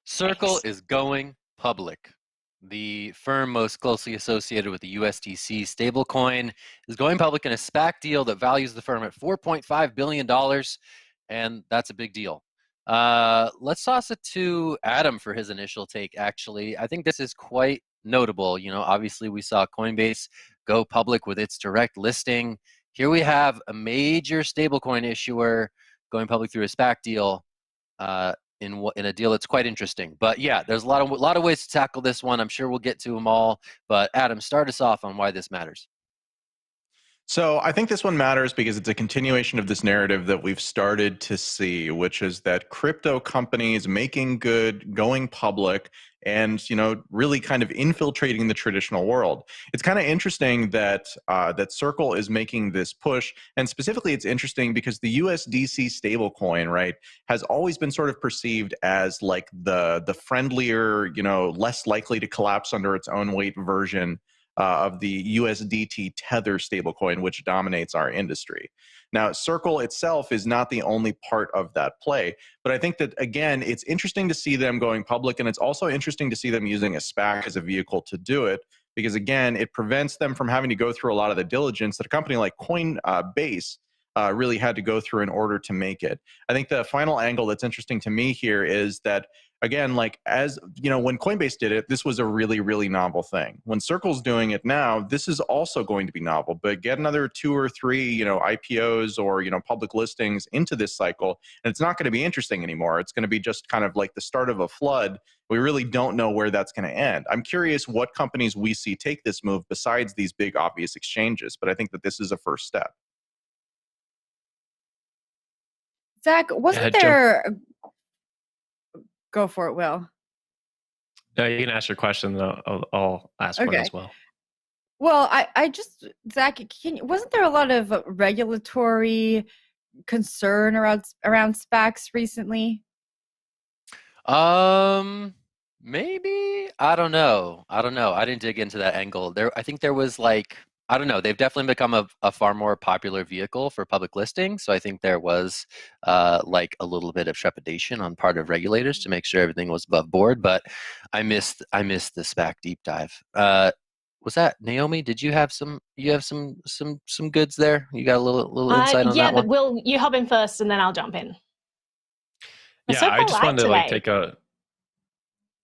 Circle Thanks. is going public. The firm most closely associated with the USDC stablecoin is going public in a SPAC deal that values the firm at $4.5 billion, and that's a big deal. Let's toss it to Adam for his initial take, actually. I think this is quite notable. You know, obviously we saw Coinbase go public with its direct listing. Here we have a major stablecoin issuer going public through a SPAC deal. In a deal that's quite interesting. But yeah, there's a lot of ways to tackle this one. I'm sure we'll get to them all. But Adam, start us off on why this matters. So I think this one matters because it's a continuation of this narrative that we've started to see, which is that crypto companies making good, going public, and really kind of infiltrating the traditional world. It's kind of interesting that that Circle is making this push, and specifically, it's interesting because the USDC stablecoin, right, has always been sort of perceived as like the friendlier, less likely to collapse under its own weight version of the USDT Tether stablecoin, which dominates our industry. Now, Circle itself is not the only part of that play, but I think that, again, it's interesting to see them going public, and it's also interesting to see them using a SPAC as a vehicle to do it, because, again, it prevents them from having to go through a lot of the diligence that a company like Coinbase really had to go through in order to make it. I think the final angle that's interesting to me here is that, again, like, as when Coinbase did it, this was a really, really novel thing. When Circle's doing it now, this is also going to be novel, but get another 2 or 3, IPOs or, public listings into this cycle, and it's not going to be interesting anymore. It's going to be just kind of like the start of a flood. We really don't know where that's going to end. I'm curious what companies we see take this move besides these big obvious exchanges, but I think that this is a first step. Zach, wasn't there... Go for it, Will. No, you can ask your question, though. I'll ask one as well. Well, Zach, wasn't there a lot of regulatory concern around SPACs recently? Maybe. I don't know. I didn't dig into that angle. I think there was I don't know. They've definitely become a far more popular vehicle for public listing. So I think there was a little bit of trepidation on part of regulators to make sure everything was above board. But I missed the SPAC deep dive. Was that Naomi? Did you have some goods there? You got a little insight on that one? Yeah, but Will, you hop in first and then I'll jump in. I just wanted to take a...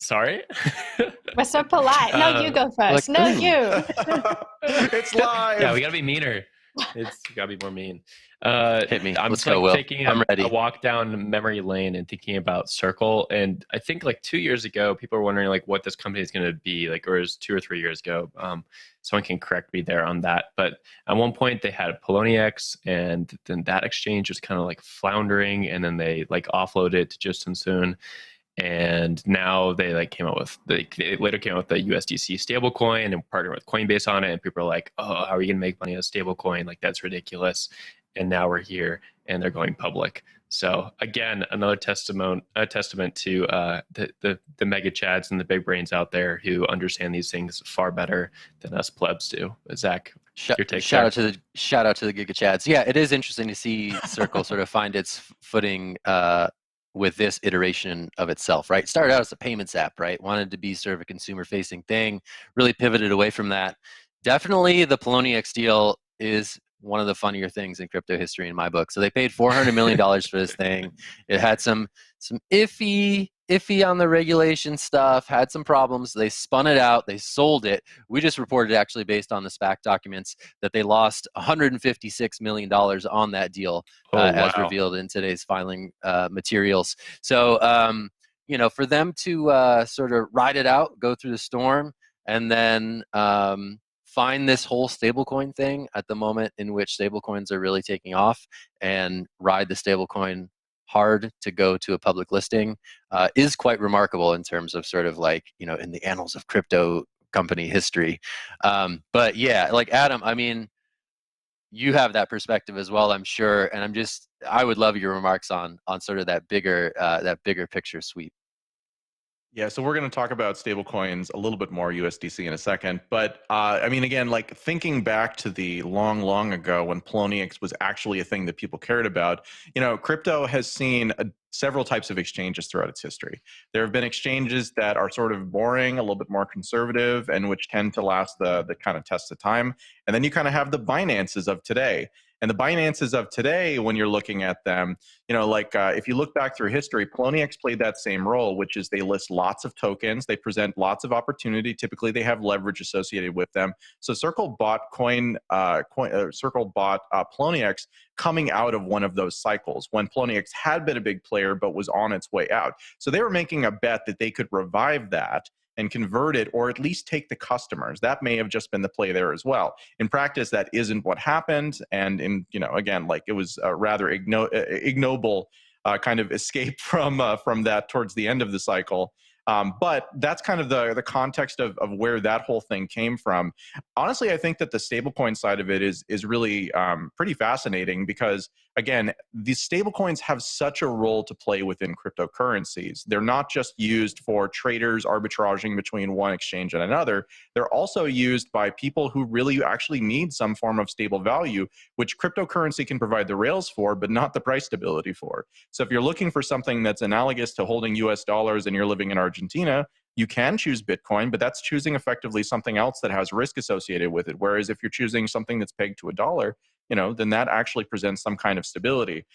Sorry? We're so polite. No, you go first. No, you. It's live. Yeah, we gotta be meaner. We gotta be more mean. Hit me. I'm Let's go, Will. Taking I'm ready. A walk down memory lane and thinking about Circle. And I think 2 years ago, people were wondering what this company is going to be or it was 2 or 3 years ago. Someone can correct me there on that. But at one point they had Poloniex, and then that exchange was kind of floundering, and then they offloaded it to just and soon. And now they later came out with the USDC stablecoin and partnered with Coinbase on it. And people are like, oh, how are you going to make money on a stablecoin? That's ridiculous. And now we're here and they're going public. So again, another testament to the mega chads and the big brains out there who understand these things far better than us plebs do. Zach, your take. Shout out to the giga chads. Yeah, it is interesting to see Circle sort of find its footing with this iteration of itself, right? Started out as a payments app, right? Wanted to be sort of a consumer-facing thing, really pivoted away from that. Definitely the Poloniex deal is one of the funnier things in crypto history in my book. So they paid $400 million for this thing. It had some iffy on the regulation stuff, had some problems. They spun it out, they sold it. We just reported, actually based on the SPAC documents, that they lost $156 million on that deal, as revealed in today's filing materials. So, for them to sort of ride it out, go through the storm, and then find this whole stablecoin thing at the moment in which stablecoins are really taking off, and ride the stablecoin hard to go to a public listing is quite remarkable in terms of sort of in the annals of crypto company history. But yeah, Adam, I mean, you have that perspective as well, I'm sure, and I would love your remarks on sort of that bigger picture sweep. Yeah, so we're going to talk about stablecoins a little bit more, USDC, in a second. But I mean, again, thinking back to the long ago when Poloniex was actually a thing that people cared about, crypto has seen several types of exchanges throughout its history. There have been exchanges that are sort of boring, a little bit more conservative, and which tend to last the kind of test of time. And then you kind of have the Binances of today. And the Binances of today, when you're looking at them, if you look back through history, Poloniex played that same role, which is they list lots of tokens, they present lots of opportunity. Typically, they have leverage associated with them. So Circle bought Poloniex coming out of one of those cycles when Poloniex had been a big player but was on its way out. So they were making a bet that they could revive that and convert it, or at least take the customers. That may have just been the play there as well. In practice, that isn't what happened. And it was a rather ignoble kind of escape from that towards the end of the cycle. But that's kind of the context of where that whole thing came from. Honestly, I think that the stablecoin side of it is really pretty fascinating because, again, these stablecoins have such a role to play within cryptocurrencies. They're not just used for traders arbitraging between one exchange and another. They're also used by people who really actually need some form of stable value, which cryptocurrency can provide the rails for, but not the price stability for. So if you're looking for something that's analogous to holding US dollars and you're living in Argentina, you can choose Bitcoin, but that's choosing effectively something else that has risk associated with it. Whereas if you're choosing something that's pegged to a dollar, then that actually presents some kind of stability.